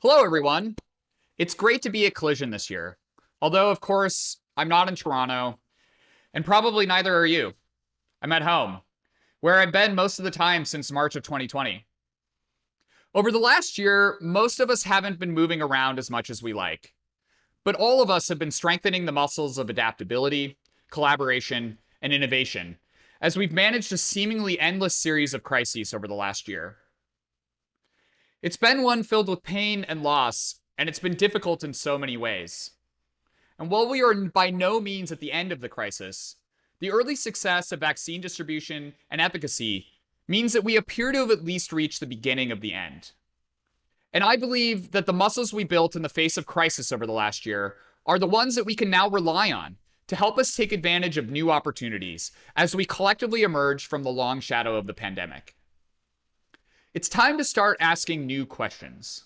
Hello, everyone. It's great to be at Collision this year. Although, of course, I'm not in Toronto, and probably neither are you. I'm at home, where I've been most of the time since March of 2020. Over the last year, most of us haven't been moving around as much as we like, but all of us have been strengthening the muscles of adaptability, collaboration, and innovation as we've managed a seemingly endless series of crises over the last year. It's been one filled with pain and loss, and it's been difficult in so many ways. And while we are by no means at the end of the crisis, the early success of vaccine distribution and efficacy means that we appear to have at least reached the beginning of the end. And I believe that the muscles we built in the face of crisis over the last year are the ones that we can now rely on to help us take advantage of new opportunities as we collectively emerge from the long shadow of the pandemic. It's time to start asking new questions.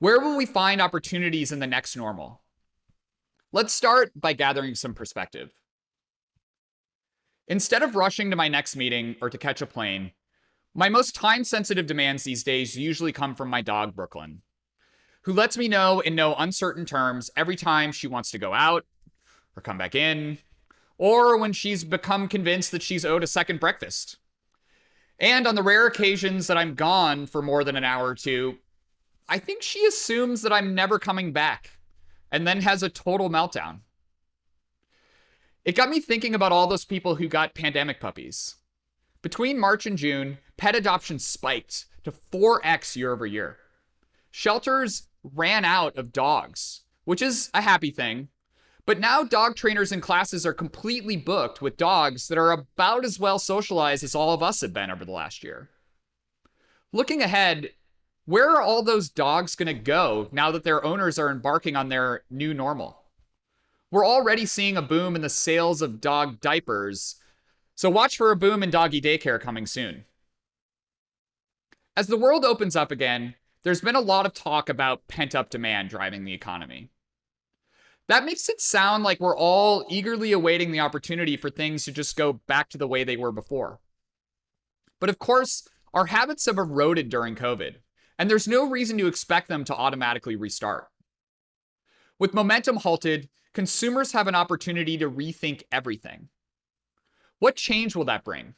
Where will we find opportunities in the next normal? Let's start by gathering some perspective. Instead of rushing to my next meeting or to catch a plane, my most time-sensitive demands these days usually come from my dog, Brooklyn, who lets me know in no uncertain terms every time she wants to go out or come back in, or when she's become convinced that she's owed a second breakfast. And on the rare occasions that I'm gone for more than an hour or two, I think she assumes that I'm never coming back and then has a total meltdown. It got me thinking about all those people who got pandemic puppies. Between March and June, pet adoption spiked to 4x year over year. Shelters ran out of dogs, which is a happy thing. But now dog trainers and classes are completely booked with dogs that are about as well socialized as all of us have been over the last year. Looking ahead, where are all those dogs going to go now that their owners are embarking on their new normal? We're already seeing a boom in the sales of dog diapers, so watch for a boom in doggy daycare coming soon. As the world opens up again, there's been a lot of talk about pent-up demand driving the economy. That makes it sound like we're all eagerly awaiting the opportunity for things to just go back to the way they were before. But of course, our habits have eroded during COVID, and there's no reason to expect them to automatically restart. With momentum halted, consumers have an opportunity to rethink everything. What change will that bring?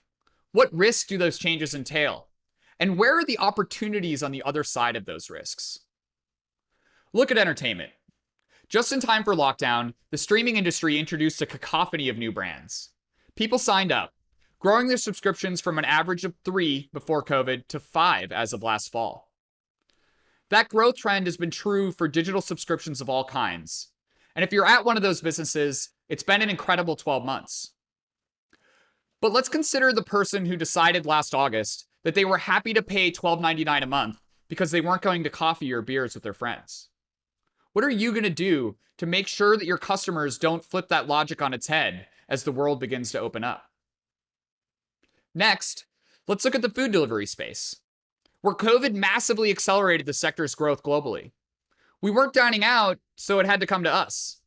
What risks do those changes entail? And where are the opportunities on the other side of those risks? Look at entertainment. Just in time for lockdown, the streaming industry introduced a cacophony of new brands. People signed up, growing their subscriptions from an average of 3 before COVID to 5 as of last fall. That growth trend has been true for digital subscriptions of all kinds. And if you're at one of those businesses, it's been an incredible 12 months. But let's consider the person who decided last August that they were happy to pay $12.99 a month because they weren't going to coffee or beers with their friends. What are you going to do to make sure that your customers don't flip that logic on its head as the world begins to open up? Next, let's look at the food delivery space, where COVID massively accelerated the sector's growth globally. We weren't dining out, so it had to come to us.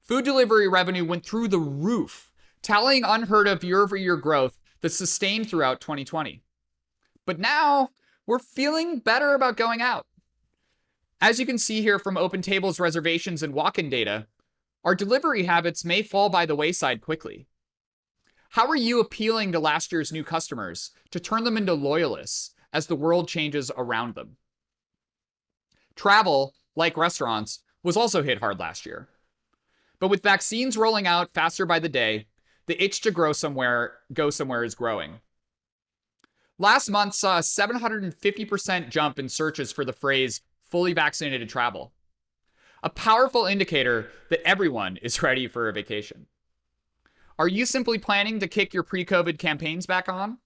Food delivery revenue went through the roof, tallying unheard of year-over-year growth that sustained throughout 2020. But now, we're feeling better about going out. As you can see here from OpenTable's reservations and walk-in data, our delivery habits may fall by the wayside quickly. How are you appealing to last year's new customers to turn them into loyalists as the world changes around them? Travel, like restaurants, was also hit hard last year. But with vaccines rolling out faster by the day, the itch to go somewhere is growing. Last month saw a 750% jump in searches for the phrase fully vaccinated travel, a powerful indicator that everyone is ready for a vacation. Are you simply planning to kick your pre-COVID campaigns back on?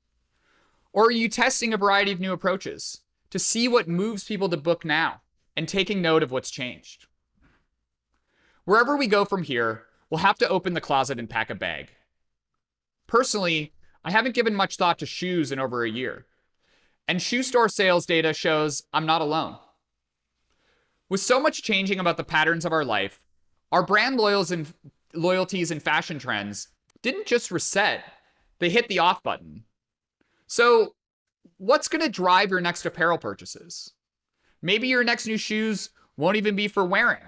Or are you testing a variety of new approaches to see what moves people to book now and taking note of what's changed? Wherever we go from here, we'll have to open the closet and pack a bag. Personally, I haven't given much thought to shoes in over a year, and shoe store sales data shows I'm not alone. With so much changing about the patterns of our life, our brand loyalties and fashion trends didn't just reset, they hit the off button. So what's going to drive your next apparel purchases? Maybe your next new shoes won't even be for wearing.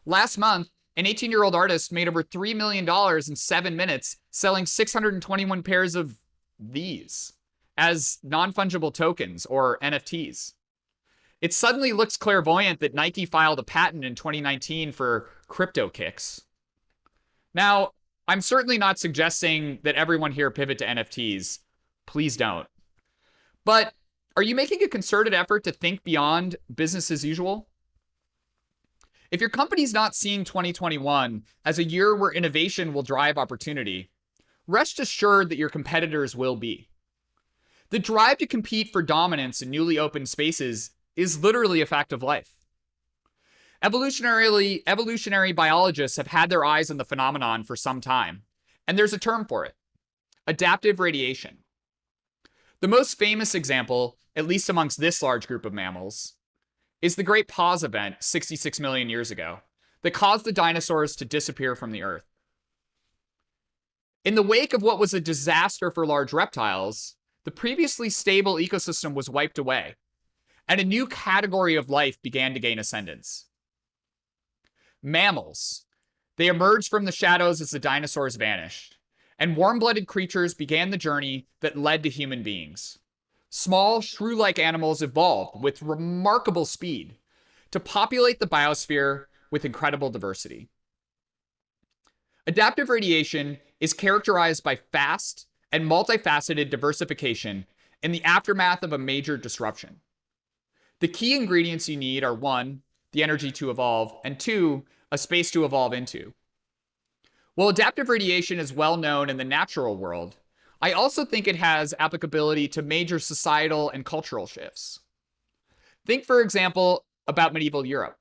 Last month, an 18-year-old artist made over $3 million in 7 minutes selling 621 pairs of these as non-fungible tokens, or NFTs. It suddenly looks clairvoyant that Nike filed a patent in 2019 for crypto kicks. Now, I'm certainly not suggesting that everyone here pivot to NFTs. Please don't. But are you making a concerted effort to think beyond business as usual? If your company's not seeing 2021 as a year where innovation will drive opportunity, rest assured that your competitors will be. The drive to compete for dominance in newly opened spaces is literally a fact of life. Evolutionary biologists have had their eyes on the phenomenon for some time, and there's a term for it: adaptive radiation. The most famous example, at least amongst this large group of mammals, is the Great Pause event 66 million years ago that caused the dinosaurs to disappear from the Earth. In the wake of what was a disaster for large reptiles, the previously stable ecosystem was wiped away, and a new category of life began to gain ascendance. Mammals. They emerged from the shadows as the dinosaurs vanished, and warm-blooded creatures began the journey that led to human beings. Small, shrew-like animals evolved with remarkable speed to populate the biosphere with incredible diversity. Adaptive radiation is characterized by fast and multifaceted diversification in the aftermath of a major disruption. The key ingredients you need are 1, the energy to evolve, and 2, a space to evolve into. While adaptive radiation is well known in the natural world, I also think it has applicability to major societal and cultural shifts. Think, for example, about medieval Europe.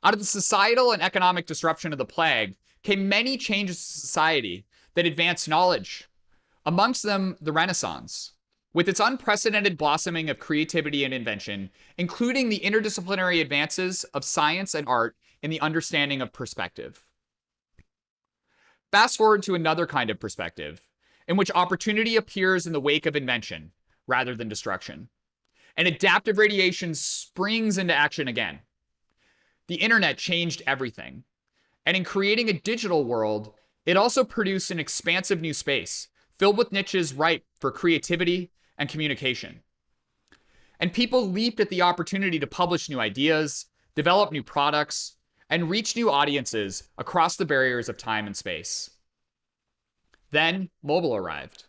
Out of the societal and economic disruption of the plague came many changes to society that advanced knowledge, amongst them the Renaissance, with its unprecedented blossoming of creativity and invention, including the interdisciplinary advances of science and art in the understanding of perspective. Fast forward to another kind of perspective, in which opportunity appears in the wake of invention rather than destruction, and adaptive radiation springs into action again. The internet changed everything, and in creating a digital world, it also produced an expansive new space filled with niches ripe for creativity and communication. And people leaped at the opportunity to publish new ideas, develop new products, and reach new audiences across the barriers of time and space. Then mobile arrived,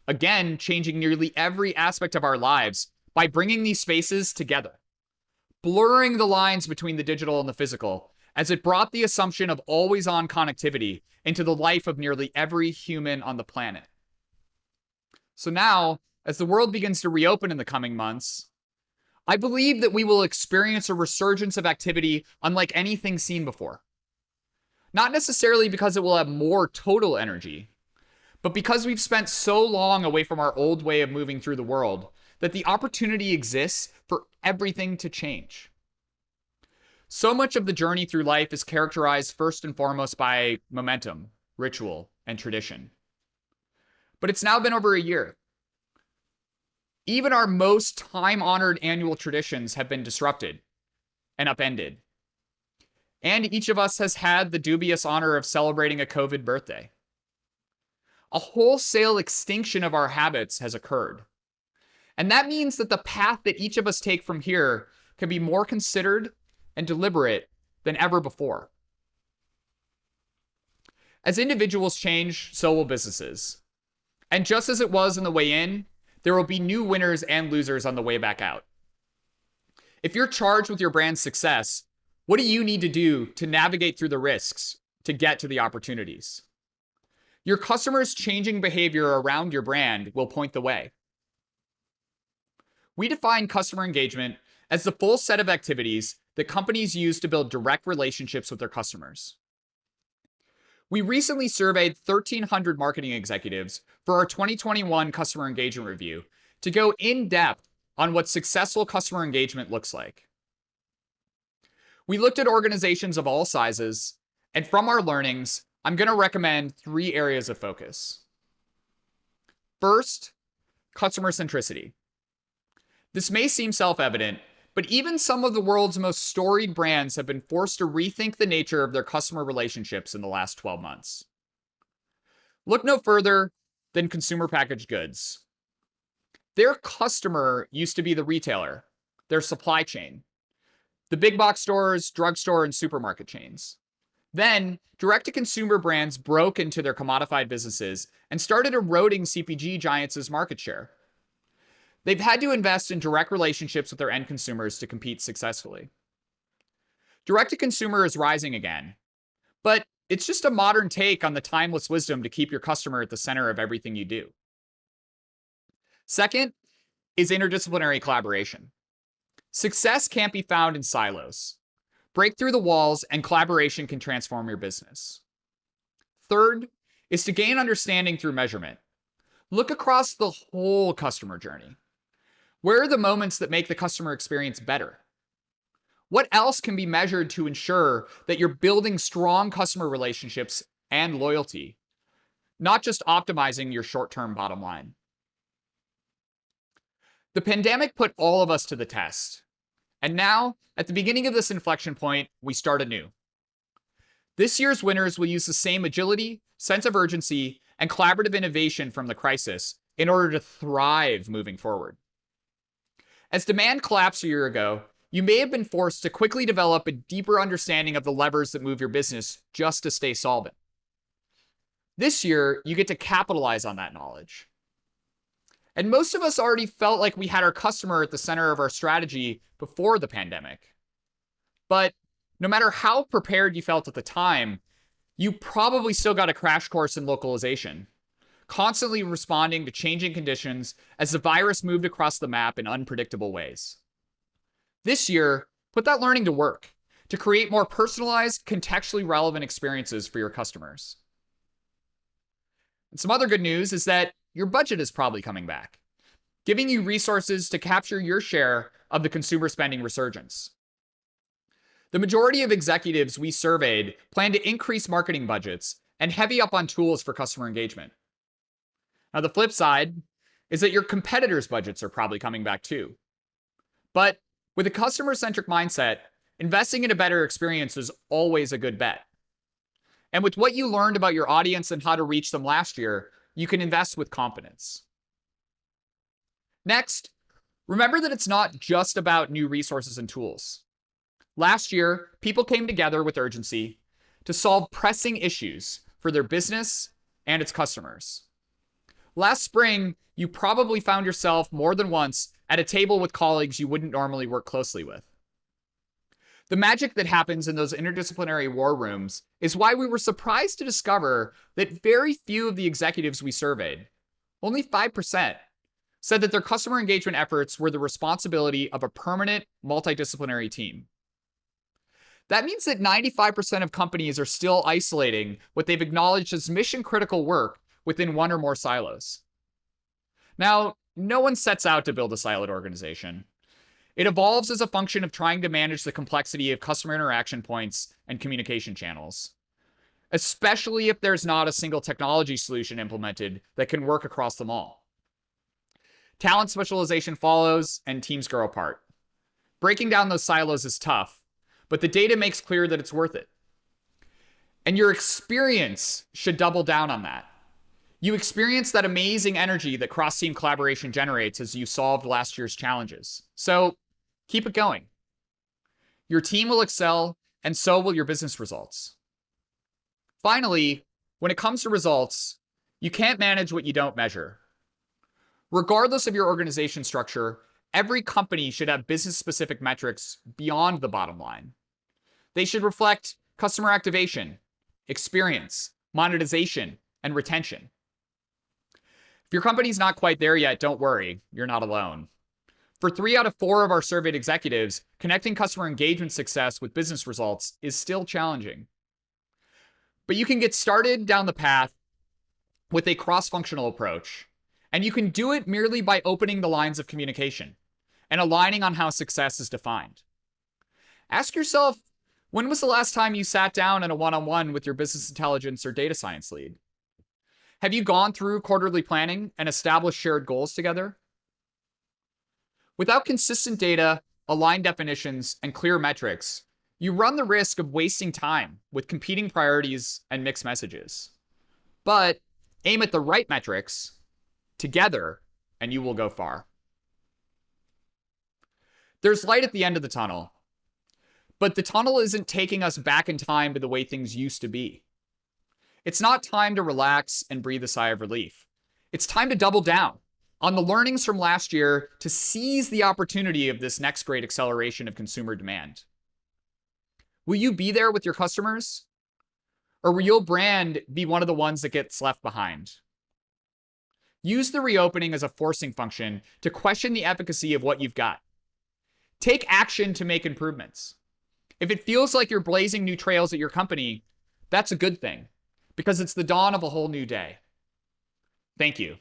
again changing nearly every aspect of our lives by bringing these spaces together, blurring the lines between the digital and the physical, as it brought the assumption of always-on connectivity into the life of nearly every human on the planet. So now, as the world begins to reopen in the coming months, I believe that we will experience a resurgence of activity unlike anything seen before. Not necessarily because it will have more total energy, but because we've spent so long away from our old way of moving through the world that the opportunity exists for everything to change. So much of the journey through life is characterized first and foremost by momentum, ritual, and tradition. But it's now been over a year. Even our most time-honored annual traditions have been disrupted and upended. And each of us has had the dubious honor of celebrating a COVID birthday. A wholesale extinction of our habits has occurred. And that means that the path that each of us take from here can be more considered and deliberate than ever before. As individuals change, so will businesses. And just as it was on the way in, there will be new winners and losers on the way back out. If you're charged with your brand's success, what do you need to do to navigate through the risks to get to the opportunities? Your customers' changing behavior around your brand will point the way. We define customer engagement as the full set of activities that companies use to build direct relationships with their customers. We recently surveyed 1,300 marketing executives for our 2021 customer engagement review to go in depth on what successful customer engagement looks like. We looked at organizations of all sizes, and from our learnings, I'm going to recommend 3 areas of focus. First, customer centricity. This may seem self-evident, But even some of the world's most storied brands have been forced to rethink the nature of their customer relationships in the last 12 months. Look no further than consumer packaged goods. Their customer used to be the retailer, their supply chain, the big box stores, drugstore, and supermarket chains. Then, direct-to-consumer brands broke into their commodified businesses and started eroding CPG giants' market share. They've had to invest in direct relationships with their end consumers to compete successfully. Direct-to-consumer is rising again, but it's just a modern take on the timeless wisdom to keep your customer at the center of everything you do. Second is interdisciplinary collaboration. Success can't be found in silos. Break through the walls, and collaboration can transform your business. Third is to gain understanding through measurement. Look across the whole customer journey. Where are the moments that make the customer experience better? What else can be measured to ensure that you're building strong customer relationships and loyalty, not just optimizing your short-term bottom line? The pandemic put all of us to the test. And now, at the beginning of this inflection point, we start anew. This year's winners will use the same agility, sense of urgency, and collaborative innovation from the crisis in order to thrive moving forward. As demand collapsed a year ago, you may have been forced to quickly develop a deeper understanding of the levers that move your business just to stay solvent. This year, you get to capitalize on that knowledge. And most of us already felt like we had our customer at the center of our strategy before the pandemic. But no matter how prepared you felt at the time, you probably still got a crash course in localization, constantly responding to changing conditions as the virus moved across the map in unpredictable ways. This year, put that learning to work to create more personalized, contextually relevant experiences for your customers. And some other good news is that your budget is probably coming back, giving you resources to capture your share of the consumer spending resurgence. The majority of executives we surveyed plan to increase marketing budgets and heavy up on tools for customer engagement. Now, the flip side is that your competitors' budgets are probably coming back too. But with a customer-centric mindset, investing in a better experience is always a good bet. And with what you learned about your audience and how to reach them last year, you can invest with confidence. Next, remember that it's not just about new resources and tools. Last year, people came together with urgency to solve pressing issues for their business and its customers. Last spring, you probably found yourself more than once at a table with colleagues you wouldn't normally work closely with. The magic that happens in those interdisciplinary war rooms is why we were surprised to discover that very few of the executives we surveyed, only 5%, said that their customer engagement efforts were the responsibility of a permanent multidisciplinary team. That means that 95% of companies are still isolating what they've acknowledged as mission-critical work within one or more silos. Now, no one sets out to build a siloed organization. It evolves as a function of trying to manage the complexity of customer interaction points and communication channels, especially if there's not a single technology solution implemented that can work across them all. Talent specialization follows, and teams grow apart. Breaking down those silos is tough, but the data makes clear that it's worth it. And your experience should double down on that. You experience that amazing energy that cross-team collaboration generates as you solved last year's challenges. So keep it going. Your team will excel, and so will your business results. Finally, when it comes to results, you can't manage what you don't measure. Regardless of your organization structure, every company should have business-specific metrics beyond the bottom line. They should reflect customer activation, experience, monetization, and retention. If your company's not quite there yet, don't worry, you're not alone. For 3 out of 4 of our surveyed executives, connecting customer engagement success with business results is still challenging. But you can get started down the path with a cross-functional approach, and you can do it merely by opening the lines of communication and aligning on how success is defined. Ask yourself, when was the last time you sat down in a one-on-one with your business intelligence or data science lead? Have you gone through quarterly planning and established shared goals together? Without consistent data, aligned definitions, and clear metrics, you run the risk of wasting time with competing priorities and mixed messages. But aim at the right metrics together, and you will go far. There's light at the end of the tunnel, but the tunnel isn't taking us back in time to the way things used to be. It's not time to relax and breathe a sigh of relief. It's time to double down on the learnings from last year to seize the opportunity of this next great acceleration of consumer demand. Will you be there with your customers? Or will your brand be one of the ones that gets left behind? Use the reopening as a forcing function to question the efficacy of what you've got. Take action to make improvements. If it feels like you're blazing new trails at your company, that's a good thing, because it's the dawn of a whole new day. Thank you.